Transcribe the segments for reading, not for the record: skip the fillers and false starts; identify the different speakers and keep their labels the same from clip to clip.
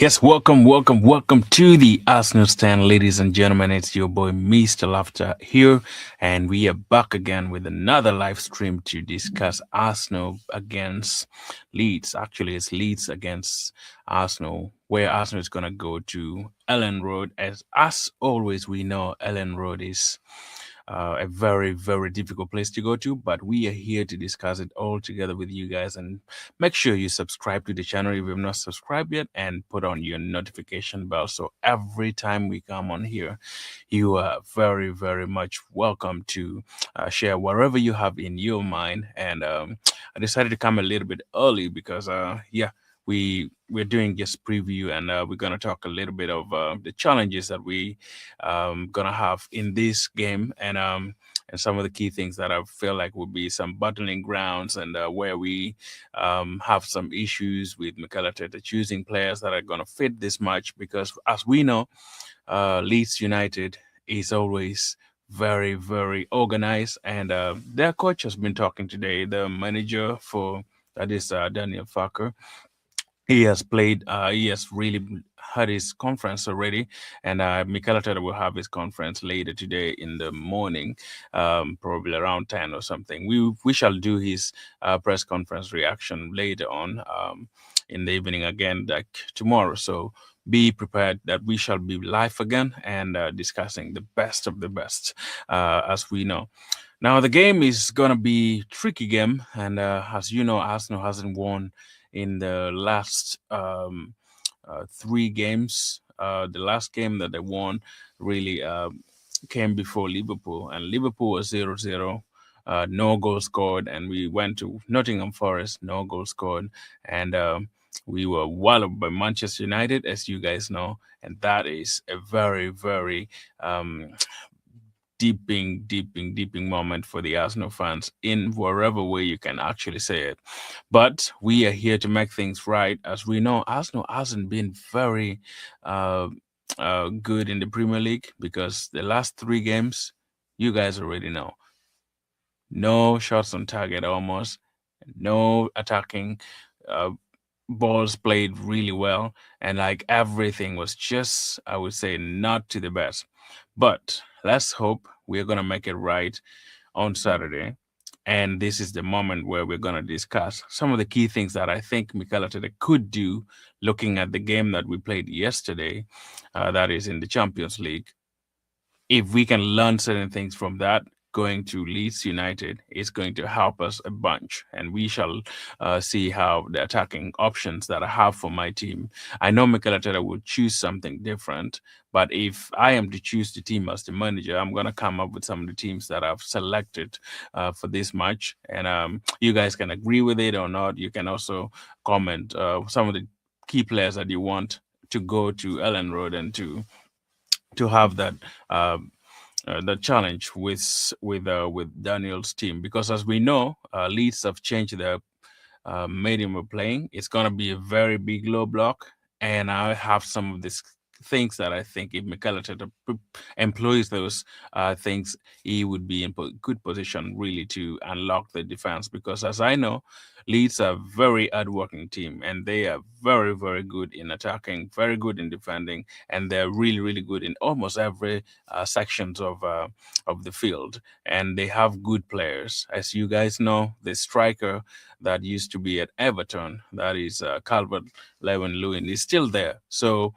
Speaker 1: Yes, welcome to the Arsenal stand, ladies and gentlemen. It's your boy Mr. Laughter here, and we are back again with another live stream to discuss Arsenal against Leeds. Actually, it's Leeds against Arsenal, where Arsenal is gonna go to Elland Road. As always, we know Elland Road is a very difficult place to go to, but we are here to discuss it all together with you guys. And make sure you subscribe to the channel if you've not subscribed yet, and put on your notification bell so every time we come on here, you are very much welcome to share whatever you have in your mind. And I decided to come a little bit early because yeah, we're doing just preview, and we're gonna talk a little bit of the challenges that we gonna have in this game, and some of the key things that I feel like would be some battling grounds, and where we have some issues with Mikel Arteta choosing players that are gonna fit this match, because as we know, Leeds United is always very organized, and their coach has been talking today. The manager for that is Daniel Farker. He has played. He has really had his conference already, and Mikel Arteta will have his conference later today in the morning, probably around 10 or something. We shall do his press conference reaction later on in the evening again, like tomorrow. So be prepared that we shall be live again and discussing the best of the best, as we know. Now the game is gonna be tricky game, and as you know, Arsenal hasn't won in the last three games. The last game that they won really came before Liverpool, and Liverpool was 0-0. No goal scored, and we went to Nottingham Forest, no goal scored, and we were walloped by Manchester United, as you guys know, and that is a very um, deeping moment for the Arsenal fans in whatever way you can actually say it. But we are here to make things right. As we know, Arsenal hasn't been very uh, good in the Premier League, because the last three games, you guys already know, no shots on target almost, no attacking. Uh, Balls played really well, and like everything was just, I would say, not to the best. But let's hope we're gonna make it right on Saturday. And this is the moment where we're gonna discuss some of the key things that I think Mikel Arteta could do, looking at the game that we played yesterday, that is in the Champions League. If we can learn certain things from that, going to Leeds United is going to help us a bunch. And we shall see how the attacking options that I have for my team. I know Mikel Arteta will choose something different, but if I am to choose the team as the manager, I'm going to come up with some of the teams that I've selected for this match. And you guys can agree with it or not. You can also comment some of the key players that you want to go to Ellen Road and to have that uh, the challenge with Daniel's team, because as we know, Leeds have changed their medium of playing. It's gonna be a very big low block, and I have some of these things that I think if Mikel Arteta employs those things, he would be in good position really to unlock the defense. Because as I know, Leeds are a very hardworking team, and they are very good in attacking, very good in defending, and they're really good in almost every sections of the field. And they have good players, as you guys know. The striker that used to be at Everton, that is Calvert Lewin Lewin, is still there. So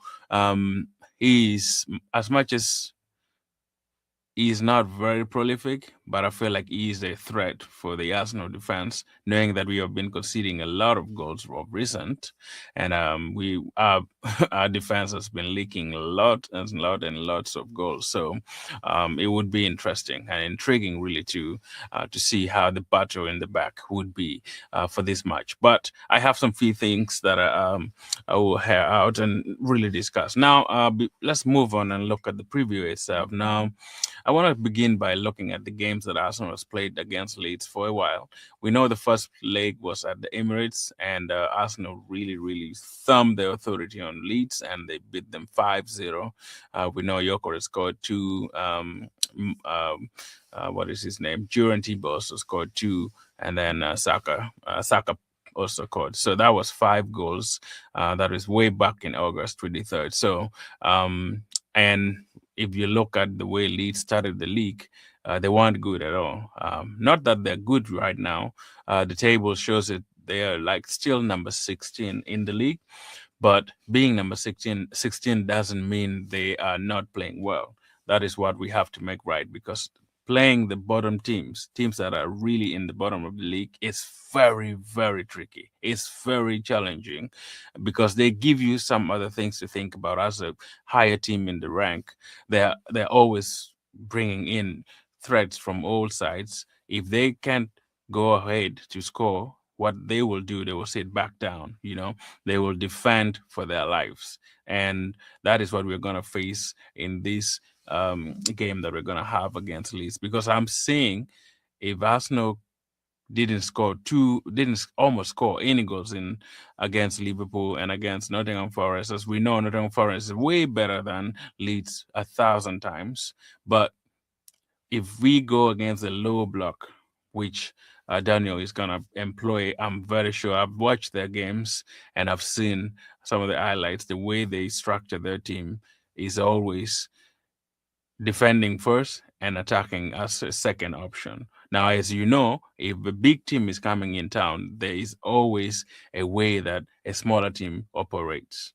Speaker 1: he's, as much as he's not very prolific, but I feel like he is a threat for the Arsenal defense, knowing that we have been conceding a lot of goals of recent, and we our defense has been leaking a lot and lots of goals. So it would be interesting and intriguing, really, to see how the battle in the back would be for this match. But I have some few things that I will hair out and really discuss. Now, let's move on and look at the preview itself. Now, I want to begin by looking at the games that Arsenal has played against Leeds for a while. We know the first leg was at the Emirates, and Arsenal really thumbed their authority on Leeds, and they beat them 5-0. We know Yoko scored two. What is his name? Duran Tibos scored two, and then Saka also scored. So that was 5 goals. That was way back in August 23rd. So, and if you look at the way Leeds started the league, they weren't good at all. Not that they're good right now. The table shows it they are like still number 16 in the league, but being number 16 doesn't mean they are not playing well. That is what we have to make right, because playing the bottom teams that are really in the bottom of the league, is very, very tricky. It's very challenging because they give you some other things to think about as a higher team in the rank. They're always bringing in threats from all sides. If they can't go ahead to score, what they will do, they will sit back down, they will defend for their lives. And that is what we're going to face in this game that we're going to have against Leeds. Because I'm seeing if Arsenal didn't almost score any goals in against Liverpool and against Nottingham Forest, as we know, Nottingham Forest is way better than Leeds 1,000 times. But if we go against the low block, which Daniel is going to employ, I'm very sure. I've watched their games and I've seen some of the highlights. The way they structure their team is always defending first and attacking as a second option. Now, as you know, if a big team is coming in town, there is always a way that a smaller team operates.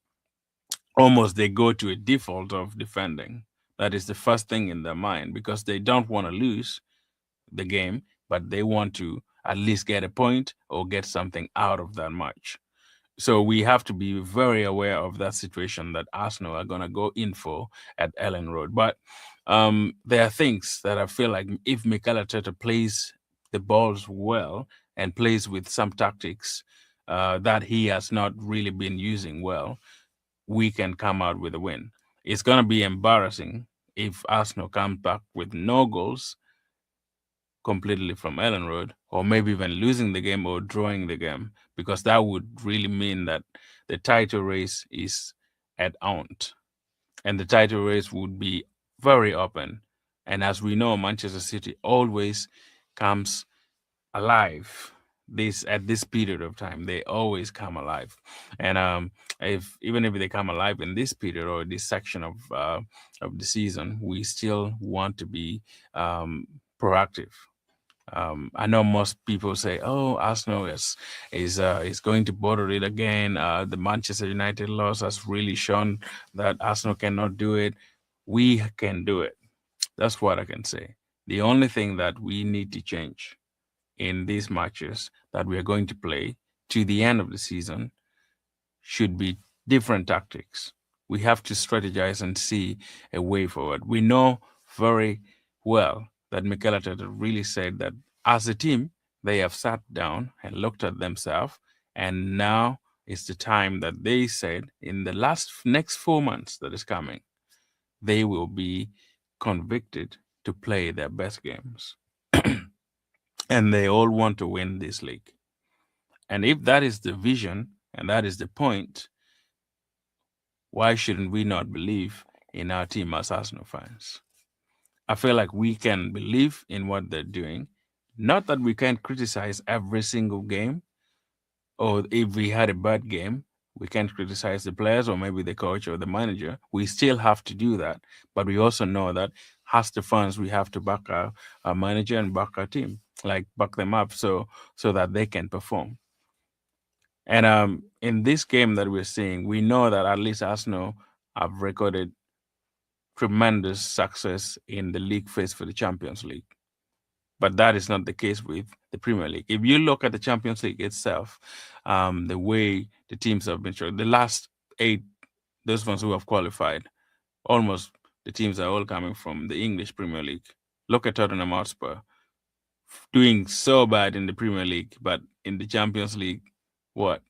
Speaker 1: Almost they go to a default of defending. That is the first thing in their mind because they don't want to lose the game, but they want to at least get a point or get something out of that match. So we have to be very aware of that situation that Arsenal are going to go in for at Ellen Road. But there are things that I feel like if Mikel Arteta plays the balls well and plays with some tactics that he has not really been using well, we can come out with a win. It's going to be embarrassing if Arsenal comes back with no goals completely from Ellen Road, or maybe even losing the game or drawing the game, because that would really mean that the title race is at aunt, and the title race would be very open. And as we know, Manchester City always comes alive this at this period of time. They always come alive. And if even if they come alive in this period or this section of the season, we still want to be proactive. I know most people say, "Oh, Arsenal is going to bottle it again." The Manchester United loss has really shown that Arsenal cannot do it. We can do it. That's what I can say. The only thing that we need to change in these matches that we are going to play to the end of the season should be different tactics. We have to strategize and see a way forward. We know very well that Mikel Arteta really said that as a team, they have sat down and looked at themselves, and now is the time that they said in the next 4 months that is coming, they will be convicted to play their best games. And they all want to win this league. And if that is the vision and that is the point, why shouldn't we not believe in our team as Arsenal fans? I feel like we can believe in what they're doing. Not that we can't criticize every single game, or if we had a bad game, we can't criticize the players or maybe the coach or the manager. We still have to do that. But we also know that as the fans, we have to back our manager and back our team, like back them up so that they can perform. And in this game that we're seeing, we know that at least Arsenal have recorded tremendous success in the league phase for the Champions League. But that is not the case with the Premier League. If you look at the Champions League itself, the way the teams have been shown, the last 8, those ones who have qualified, almost the teams are all coming from the English Premier League. Look at Tottenham Hotspur, doing so bad in the Premier League, but in the Champions League, what?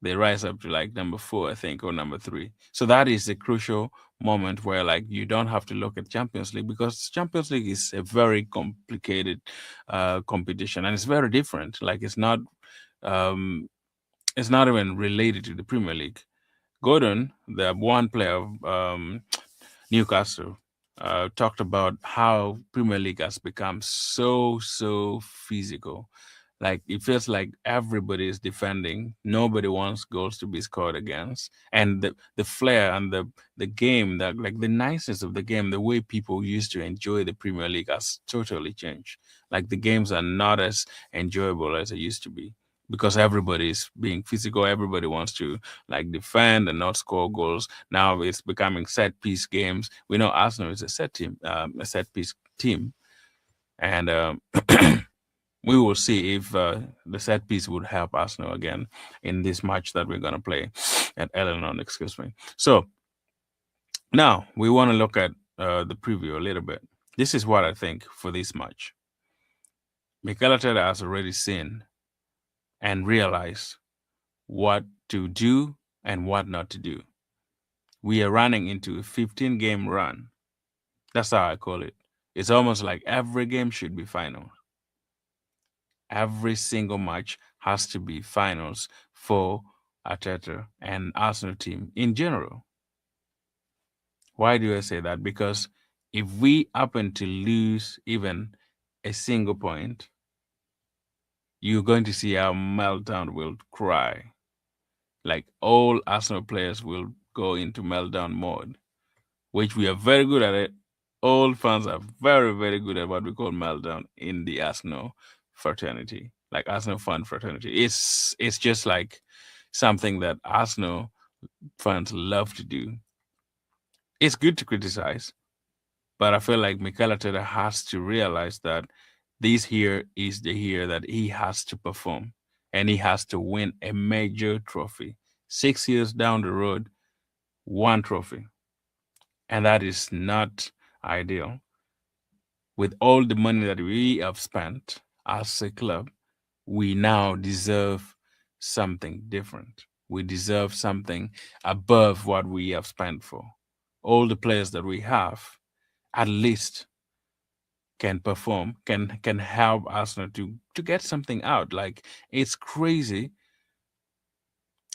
Speaker 1: They rise up to like number 4, I think, or number 3. So that is a crucial moment where like you don't have to look at Champions League, because Champions League is a very complicated competition, and it's very different. Like it's not even related to the Premier League. Gordon, the one player of Newcastle, talked about how Premier League has become so physical, Like it feels like everybody is defending. Nobody wants goals to be scored against. And the flair and the game, that like the niceness of the game, the way people used to enjoy the Premier League has totally changed. Like the games are not as enjoyable as they used to be because everybody is being physical. Everybody wants to like defend and not score goals. Now it's becoming set piece games. We know Arsenal is a set piece team, and we will see if the set piece would help Arsenal again in this match that we're going to play at Elland. Excuse me. So now we want to look at the preview a little bit. This is what I think for this match. Mikel Arteta has already seen and realized what to do and what not to do. We are running into a 15-game run. That's how I call it. It's almost like every game should be final. Every single match has to be finals for Arteta and Arsenal team in general. Why do I say that? Because if we happen to lose even a single point, you're going to see our meltdown will cry. Like all Arsenal players will go into meltdown mode, which we are very good at it. All fans are very, very good at what we call meltdown in the Arsenal fraternity, like Arsenal fan fraternity. It's just like something that Arsenal fans love to do. It's good to criticize, but I feel like Mikel Arteta has to realize that this here is the year that he has to perform and he has to win a major trophy. 6 years down the road, one trophy. And that is not ideal. With all the money that we have spent as a club, we now deserve something different. We deserve something above what we have spent for. All the players that we have, at least, can perform, can help Arsenal to get something out. Like it's crazy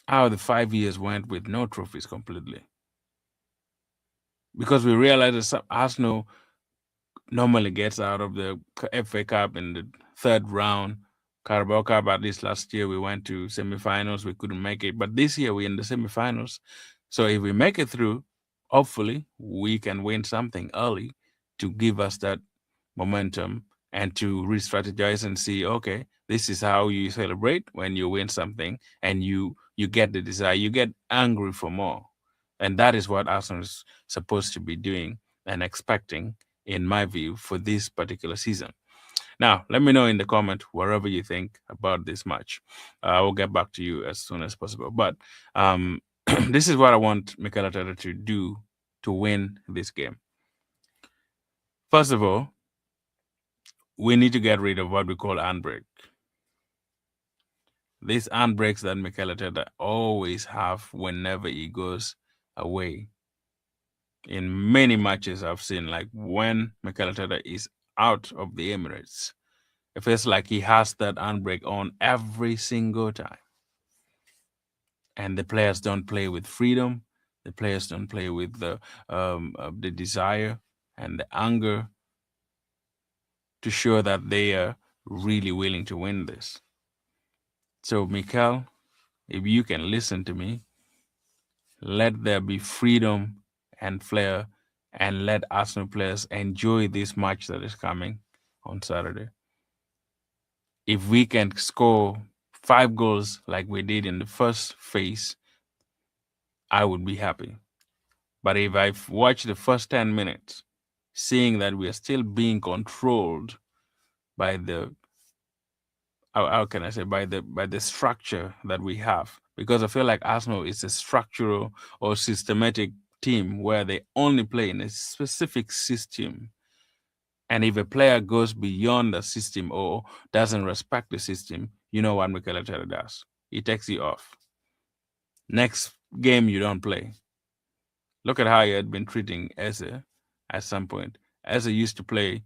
Speaker 1: how the 5 years went with no trophies completely. Because we realized that Arsenal normally gets out of the FA Cup in the third round. Carabao Cup, at least last year, we went to semifinals. We couldn't make it. But this year, we're in the semifinals. So if we make it through, hopefully, we can win something early to give us that momentum and to re-strategize and see, okay, this is how you celebrate when you win something and you get the desire, you get angry for more. And that is what Arsenal is supposed to be doing and expecting, in my view, for this particular season. Now, let me know in the comment wherever you think about this match. I will get back to you as soon as possible. But this is what I want Mikel Arteta to do to win this game. First of all, we need to get rid of what we call handbrake. These handbrakes that Mikel Arteta always have whenever he goes away. In many matches I've seen, like when Mikel Arteta is out of the Emirates, it feels like he has that handbrake on every single time. And the players don't play with freedom. The players don't play with the desire and the anger to show that they are really willing to win this. So, Mikel, if you can listen to me, let there be freedom and flair and let Arsenal players enjoy this match that is coming on Saturday. If we can score 5 goals like we did in the first phase, I would be happy. But if I've watched the first 10 minutes, seeing that we are still being controlled by the how can I say by the structure that we have, because I feel like Arsenal is a structural or systematic team where they only play in a specific system. And if a player goes beyond the system or doesn't respect the system, you know what Mikel Arteta does? He takes you off. Next game you don't play. Look at how he had been treating Eze at some point. Eze used to play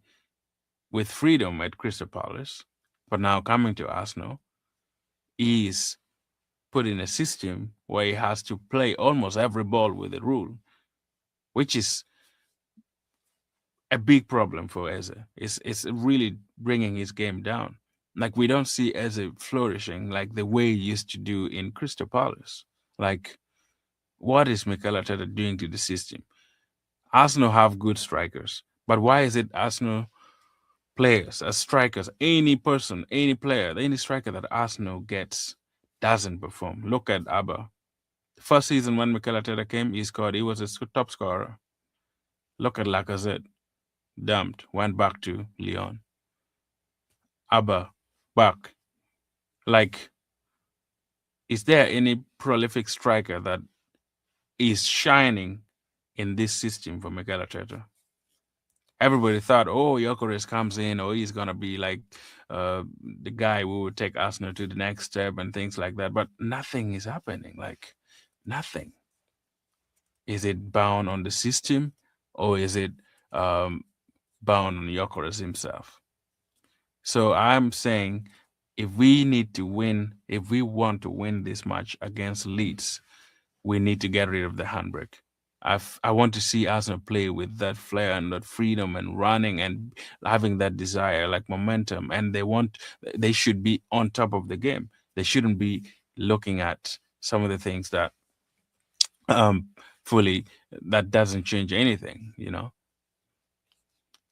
Speaker 1: with freedom at Crystal Palace, but now coming to Arsenal, he is put in a system where he has to play almost every ball with a rule, which is a big problem for Eze. It's really bringing his game down. Like we don't see Eze flourishing like the way he used to do in Crystal Palace. Like what is Mikel Arteta doing to the system? Arsenal have good strikers, but why is it Arsenal players as strikers, any person, any player, any striker that Arsenal gets doesn't perform? Look at Abba. First season when Mikel Arteta came, he scored. He was a top scorer. Look at Lacazette, dumped, went back to Lyon. Abba, back. Like, is there any prolific striker that is shining in this system for Mikel Arteta? Everybody thought, oh, Gyökeres comes in, or he's gonna be like the guy who would take Arsenal to the next step and things like that. But nothing is happening. Like nothing. Is it bound on the system, or is it um, bound on Gyökeres himself? So I'm saying, if we need to win, if we want to win this match against Leeds, we need to get rid of the handbrake. I want to see Arsenal play with that flair and that freedom and running and having that desire, like momentum. And they should be on top of the game. They shouldn't be looking at some of the things that um fully that doesn't change anything.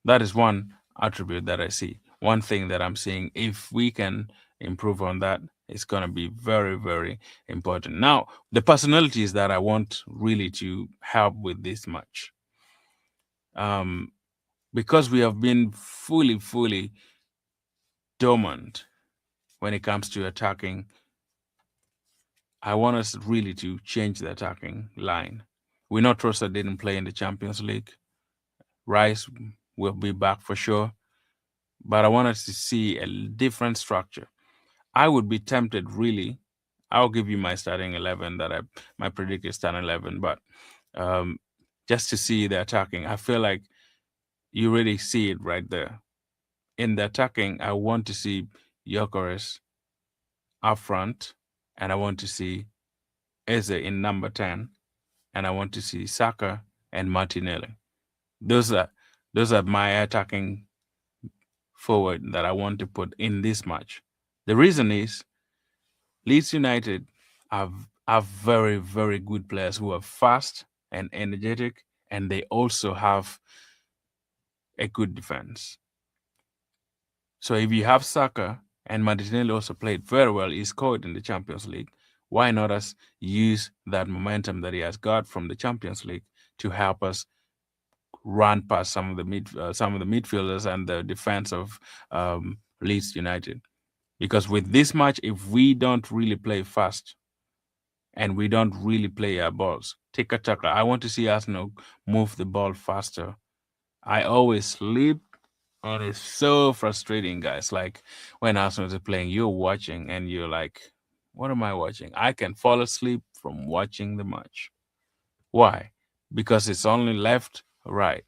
Speaker 1: That is one attribute that I see. One thing that I'm seeing. If we can improve on that, it's going to be very, very important. Now, the personalities that I want really to help with this match, um, because we have been fully dormant when it comes to attacking. I want us really to change the attacking line. We know Trossard didn't play in the Champions League. Rice will be back for sure, but I want us to see a different structure. I would be tempted, really. I'll give you my starting 11 that my predicted starting 11, but um, just to see the attacking, I feel like you really see it right there. In the attacking, I want to see Gyökeres up front, and I want to see Eze in number 10, and I want to see Saka and Martinelli. Those are those are my attacking forward that I want to put in this match. The reason is Leeds United have very, very good players who are fast and energetic, and they also have a good defense. So if you have Saka, and Martinelli also played very well, he scored in the Champions League, why not us use that momentum that he has got from the Champions League to help us run past some of the midfielders and the defense of Leeds United? Because with this match, if we don't really play fast and we don't really play our balls, taka. I want to see Arsenal move the ball faster. I always sleep, and it's so frustrating, guys. Like when Arsenal is playing, you're watching and you're like, what am I watching? I can fall asleep from watching the match. Why? Because it's only left, right,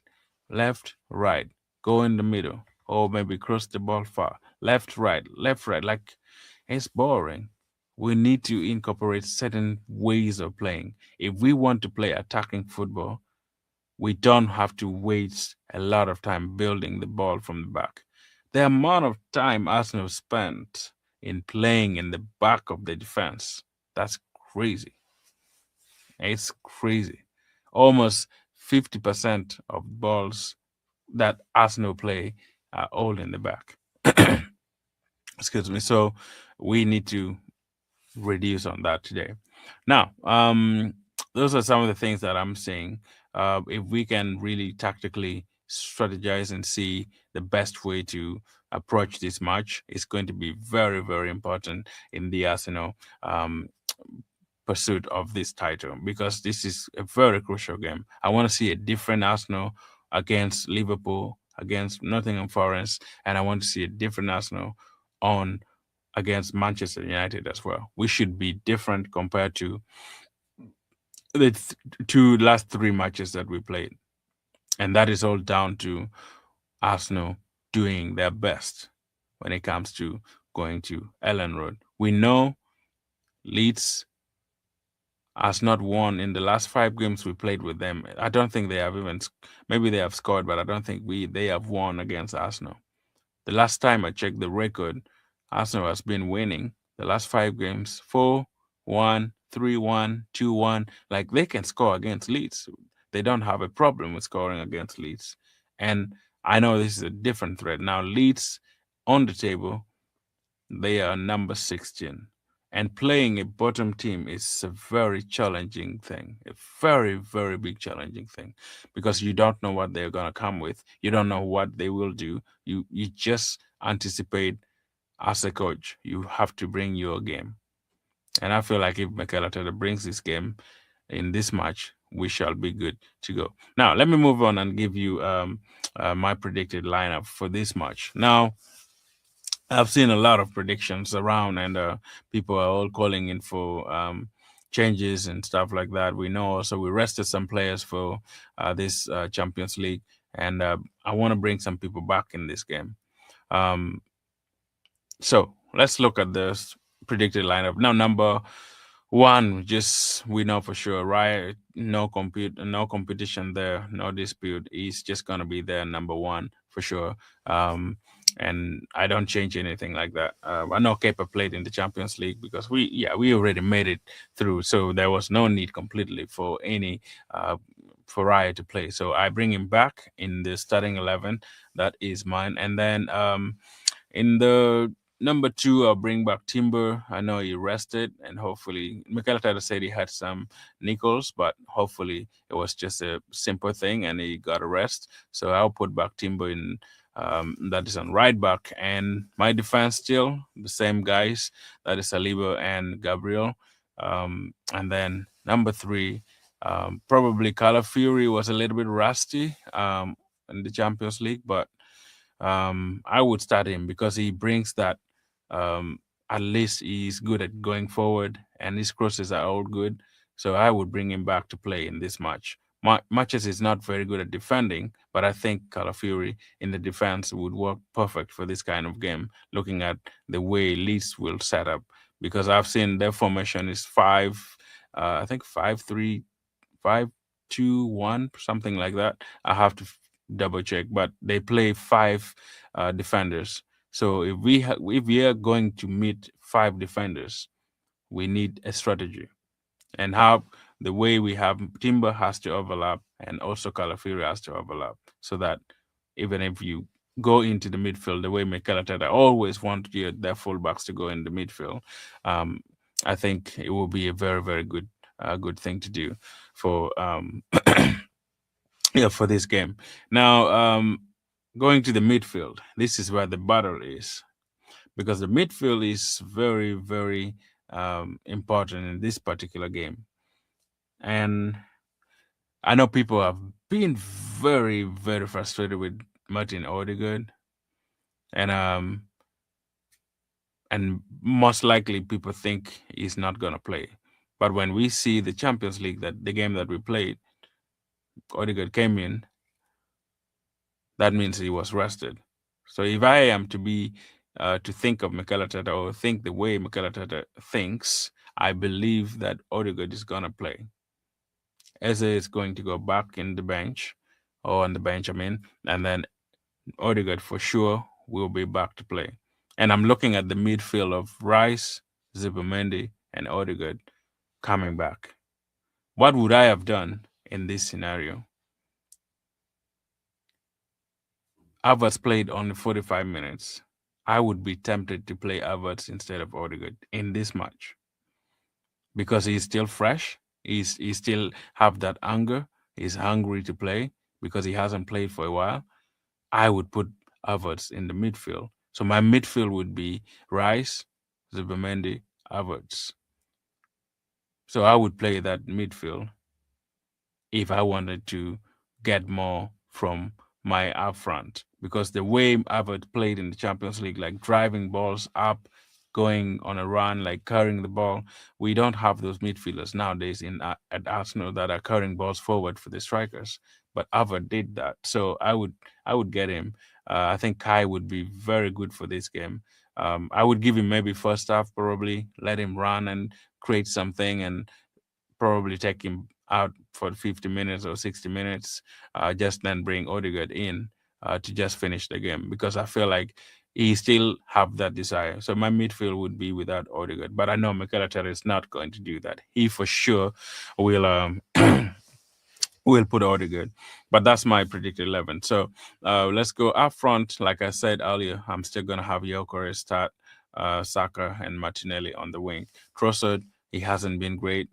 Speaker 1: go in the middle, or maybe cross the ball far, left, right, left, right. Like it's boring. We need to incorporate certain ways of playing. If we want to play attacking football, we don't have to waste a lot of time building the ball from the back. The amount of time Arsenal spent in playing in the back of the defense, that's crazy. It's crazy. Almost 50% of balls that Arsenal play are all in the back. Excuse me. So we need to reduce on that today. Now, those are some of the things that I'm saying. If we can really tactically strategize and see the best way to approach this match, it's going to be very, very important in the Arsenal pursuit of this title, because this is a very crucial game. I want to see a different Arsenal against Liverpool, against Nottingham Forest, and I want to see a different Arsenal on against Manchester United as well. We should be different compared to the two last three matches that we played. And that is all down to Arsenal doing their best when it comes to going to Elland Road. We know Leeds has not won in the last 5 games we played with them. I don't think they have even, maybe they have scored, but I don't think they have won against Arsenal. The last time I checked the record, Arsenal has been winning the last 5 games 4-1, 3-1, 2-1. Like they can score against Leeds. They don't have a problem with scoring against Leeds. And I know this is a different threat. Now, Leeds on the table, they are number 16. And playing a bottom team is a very challenging thing, a very, very big challenging thing, because you don't know what they're going to come with. You don't know what they will do. You just anticipate as a coach. You have to bring your game. And I feel like if Mikel Arteta brings this game in this match, we shall be good to go. Now, let me move on and give you my predicted lineup for this match. Now, I've seen a lot of predictions around, and people are all calling in for changes and stuff like that. We know also we rested some players for this Champions League, and I want to bring some people back in this game. Um, so let's look at this predicted lineup. Now, number one, just we know for sure, right? No competition there, no dispute. He's just gonna be there, number one for sure. Um, and I don't change anything like that. I know Kepa played in the Champions League because we already made it through, so there was no need completely for any uh, for Raya to play. So I bring him back in the starting 11. That is mine, and then in the number two, I'll bring back Timber. I know he rested, and hopefully, Mikel Arteta said he had some nickels, but hopefully it was just a simple thing and he got a rest. So I'll put back Timber in. That is on right back, and my defense still the same guys. That is Saliba and Gabriel. And then number three, probably Fury was a little bit rusty in the Champions League, but I would start him because he brings that. Um, at least he's good at going forward, and his crosses are all good. So I would bring him back to play in this match. Matches is not very good at defending, but I think Fury in the defense would work perfect for this kind of game. Looking at the way Leeds will set up, because I've seen their formation is five, I think 5-3-5-2-1, something like that. I have to double check, but they play five defenders. So if we are going to meet five defenders, we need a strategy, and how the way we have Timber has to overlap, and also Calafiori has to overlap, so that even if you go into the midfield, the way Mikel Arteta always want their fullbacks to go in the midfield, um, I think it will be a very, very good thing to do for yeah, for this game. Now, going to the midfield, this is where the battle is, because the midfield is very, very important in this particular game. And I know people have been very, very frustrated with Martin Odegaard, and most likely people think he's not gonna play. But when we see the Champions League, that the game that we played, Odegaard came in, that means he was rested. So if I am to be to think of Mikel Arteta, or think the way Mikel Arteta thinks, I believe that Odegaard is gonna play. Eze is going to go back in the bench, or on the bench, I mean, and then Odegaard for sure will be back to play. And I'm looking at the midfield of Rice, Zubimendi, and Odegaard coming back. What would I have done in this scenario? Havertz played only 45 minutes. I would be tempted to play Havertz instead of Odegaard in this match, because he's still fresh. He still have that hunger. He's hungry to play because he hasn't played for a while. I would put Havertz in the midfield. So my midfield would be Rice, Zubimendi, Havertz. So I would play that midfield if I wanted to get more from my up front, because the way Havertz played in the Champions League, like driving balls up, going on a run, like carrying the ball, we don't have those midfielders nowadays in at Arsenal that are carrying balls forward for the strikers. But Havertz did that, so I would get him. I think Kai would be very good for this game. I would give him maybe first half, probably let him run and create something, and probably take him out for 50 minutes or 60 minutes, just then bring Odegaard in to just finish the game, because I feel like he still have that desire. So my midfield would be without Odegaard, but I know Mikel Arteta is not going to do that. He for sure will will put Odegaard, but that's my predicted 11. So let's go up front. Like I said earlier, I'm still gonna have Yokore start, Saka and Martinelli on the wing. Trossard, he hasn't been great.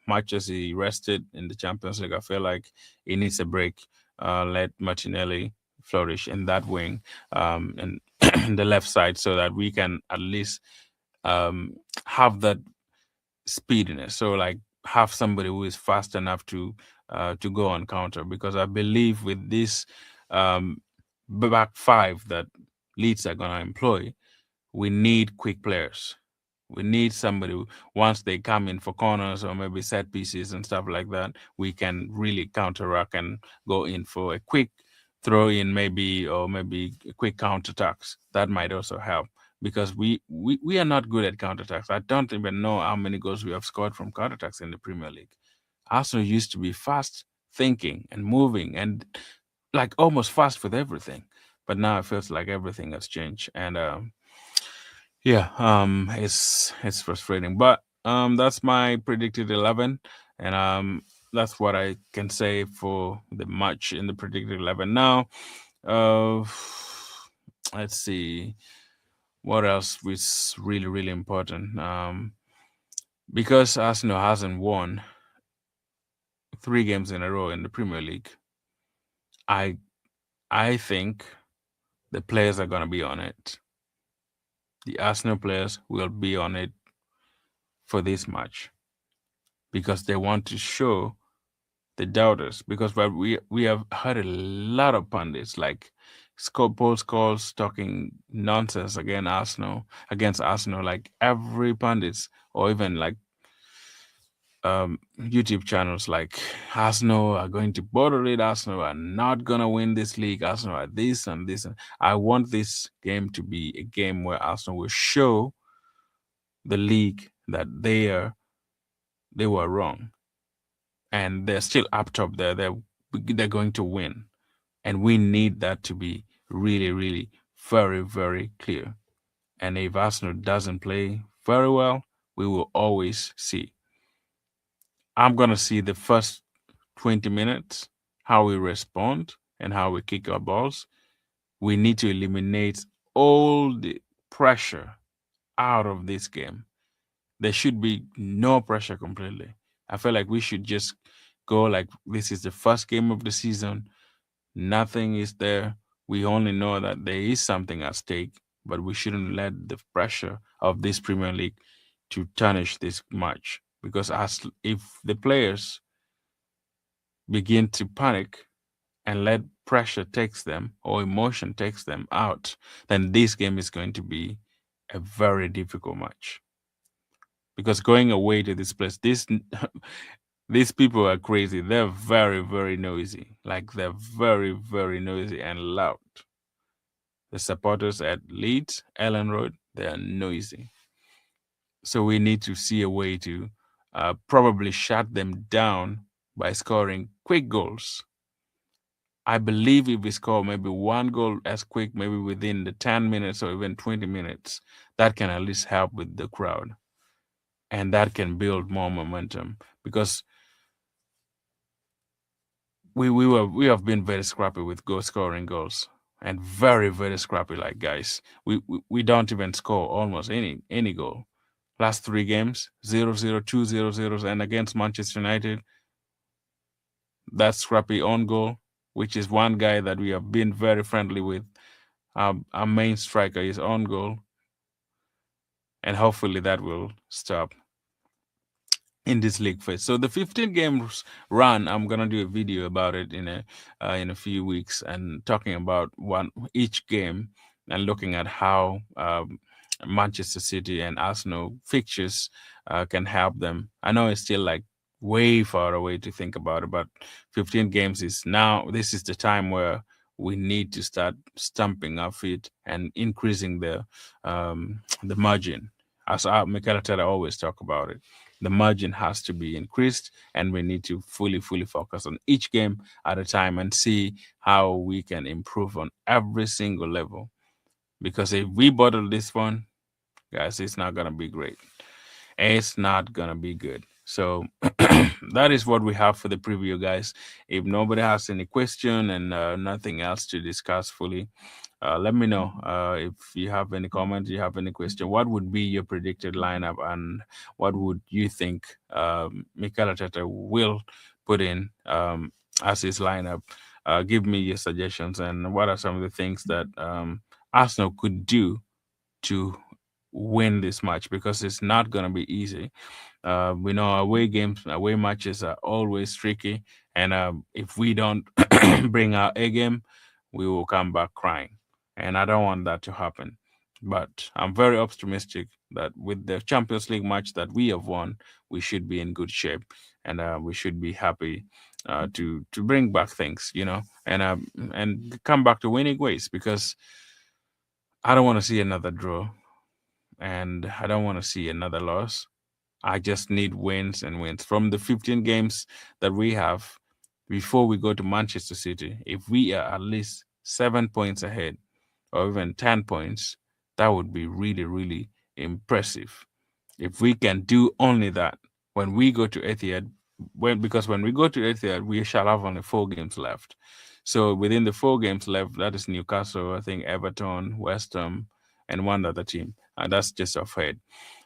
Speaker 1: Much as he rested in the Champions League, I feel like he needs a break. Let Martinelli flourish in that wing, and the left side, so that we can at least um, have that speediness. So like have somebody who is fast enough to go on counter, because I believe with this um, back five that Leeds are gonna employ, we need quick players. We need somebody who, once they come in for corners or maybe set pieces and stuff like that, we can really counteract and go in for a quick throw in, maybe, or maybe quick counterattacks. That might also help, because we are not good at counterattacks. I don't even know how many goals we have scored from counterattacks in the Premier League. Arsenal used to be fast thinking and moving and like almost fast with everything, but now it feels like everything has changed. And yeah, it's frustrating, but that's my predicted 11, and that's what I can say for the match in the predicted 11. Now, uh, let's see what else is really important. Because Arsenal hasn't won 3 games in a row in the Premier League, I I think the players are gonna be on it. The Arsenal players will be on it for this match, because they want to show the doubters, because we have heard a lot of pundits like Paul Scholes talking nonsense against Arsenal, like every pundits, or even like YouTube channels like Arsenal are going to bottle it, Arsenal are not gonna win this league, Arsenal are this and this. And I want this game to be a game where Arsenal will show the league that they were wrong, and they're still up top there. They're going to win, and we need that to be really very clear. And if Arsenal doesn't play very well, we will always see. I'm gonna see the first 20 minutes how we respond and how we kick our balls. We need to eliminate all the pressure out of this game. There should be no pressure completely. I feel like we should just go like this is the first game of the season. Nothing is there. We only know that there is something at stake, but we shouldn't let the pressure of this Premier League to tarnish this match. Because as if the players begin to panic and let pressure takes them or emotion takes them out, then this game is going to be a very difficult match. Because going away to this place, this these people are crazy. They're very noisy. Like they're very noisy and loud. The supporters at Leeds, Elland Road, they are noisy. So we need to see a way to probably shut them down by scoring quick goals. I believe if we score maybe one goal as quick, maybe within the 10 minutes or even 20 minutes, that can at least help with the crowd. And that can build more momentum, because we have been very scrappy with goal scoring goals, and very scrappy, like guys. We don't even score almost any goal. Last 3 games, 0-0, 2-0-0, and against Manchester United, that scrappy own goal, which is one guy that we have been very friendly with. Our main striker is on goal, and hopefully that will stop in this league phase. So the 15 games run, I'm gonna do a video about it in a few weeks, and talking about one each game and looking at how Manchester City and Arsenal fixtures can help them. I know it's still like way far away to think about it, but 15 games is now. This is the time where we need to start stamping our feet and increasing the margin. As Mikel Arteta always talk about it, the margin has to be increased, and we need to fully focus on each game at a time and see how we can improve on every single level. because if we bottle this one, guys, it's not gonna be great. It's not gonna be good. So that is what we have for the preview, guys. If nobody has any question and nothing else to discuss fully, let me know if you have any comments, you have any question. What would be your predicted lineup, and what would you think Mikel Arteta will put in as his lineup? Give me your suggestions, and what are some of the things that Arsenal could do to win this match, because it's not going to be easy. We know away games, away matches are always tricky, and if we don't bring our A game, we will come back crying, and I don't want that to happen. But I'm very optimistic that with the Champions League match that we have won, we should be in good shape, and we should be happy to bring back things, and come back to winning ways, because I don't want to see another draw, and I don't want to see another loss. I just need wins and wins from the 15 games that we have before we go to Manchester City. If we are at least 7 points ahead, or even 10 points, that would be really, really impressive. If we can do only that when we go to Etihad, because when we go to Etihad, we shall have only 4 games left. So within the 4 games left, that is Newcastle, I think Everton, West Ham, and one other team, and that's just off head.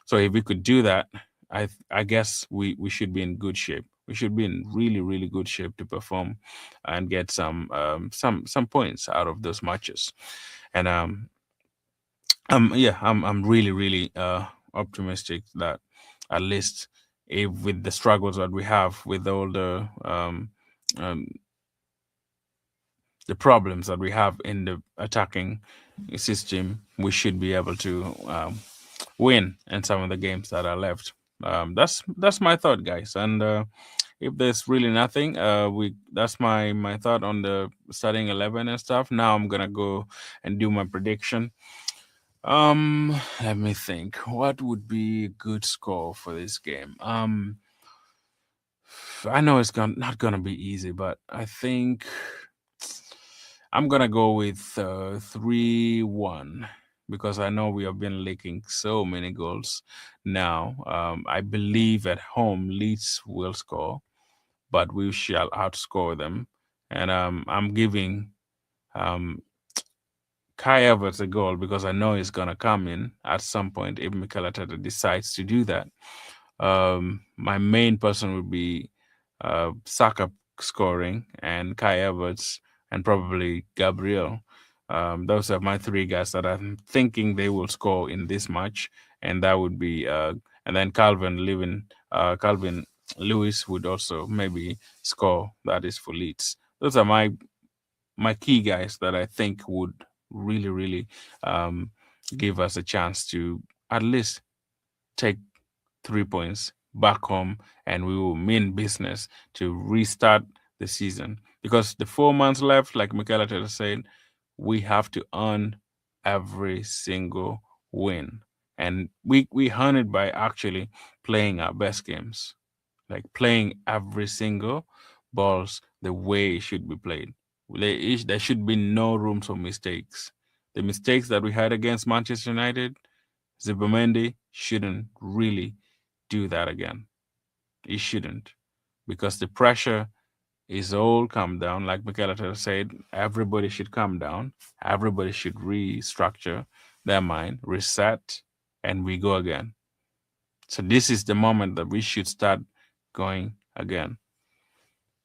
Speaker 1: So if we could do that, I guess we should be in good shape. We should be in really, really good shape to perform and get some points out of those matches. And yeah, I'm really, really optimistic that at least, if with the struggles that we have with all um the problems that we have in the attacking system, we should be able to win in some of the games that are left. That's my thought, guys. And if there's really nothing, we that's my thought on the starting 11 and stuff. Now I'm gonna go and do my prediction. Let me think. What would be a good score for this game? I know it's not gonna be easy, but I think I'm gonna go with 3-1, because I know we have been leaking so many goals now. I believe at home Leeds will score, but we shall outscore them. And I'm giving um, Kai Havertz a goal, because I know he's gonna come in at some point if Mikel Arteta decides to do that. My main person would be Saka scoring, and Kai Havertz, and probably Gabriel. Those are my 3 guys that I'm thinking they will score in this match, and that would be and then Calvin Lewis would also maybe score. That is for Leeds. Those are my key guys that I think would really, really um, give us a chance to at least take 3 points back home, and we will mean business to restart the season. Because the 4 months left, like Mikel Arteta said, we have to earn every single win. And we earn it by actually playing our best games, like playing every single balls the way it should be played. There should be no room for mistakes. The mistakes that we had against Manchester United, Zubamendi shouldn't really do that again. He shouldn't, because the pressure is all come down. Like Mikel Arteta said, everybody should come down. Everybody should restructure their mind, reset, and we go again. So this is the moment that we should start going again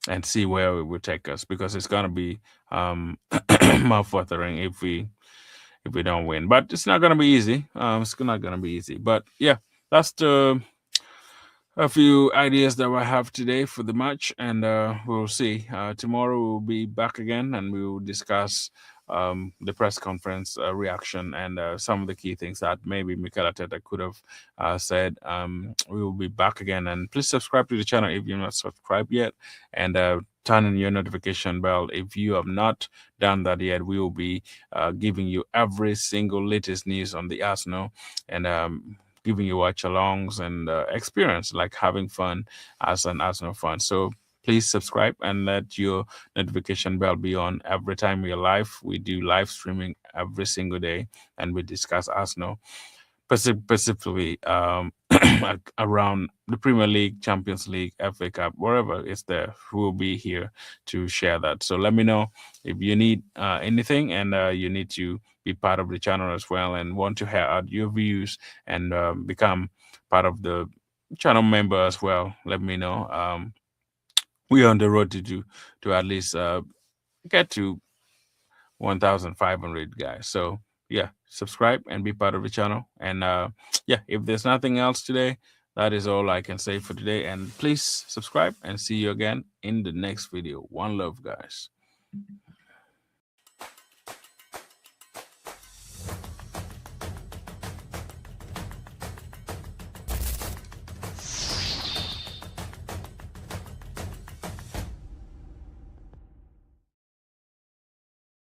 Speaker 1: and see where it will take us, because it's gonna be mouth-watering if we don't win. But it's not gonna be easy. It's not gonna be easy. But yeah, that's a few ideas that I have today for the match, and we'll see. Tomorrow we'll be back again, and we will discuss the press conference reaction, and some of the key things that maybe Mikel Arteta could have said. We will be back again, and please subscribe to the channel if you're not subscribed yet, and turn on your notification bell if you have not done that yet. We will be giving you every single latest news on the Arsenal, and giving you watch alongs and experience, like having fun as an Arsenal fan. So please subscribe and let your notification bell be on every time we're live. We do live streaming every single day, and we discuss Arsenal specifically around the Premier League, Champions League, FA Cup, wherever it's there. We'll be here to share that. So let me know if you need anything, and you need to be part of the channel as well, and want to hear out your views and become part of the channel member as well. Let me know. We're on the road to at least get to 1,500 guys. So yeah, subscribe and be part of the channel. And yeah, if there's nothing else today, that is all I can say for today. And please subscribe, and see you again in the next video. One love, guys.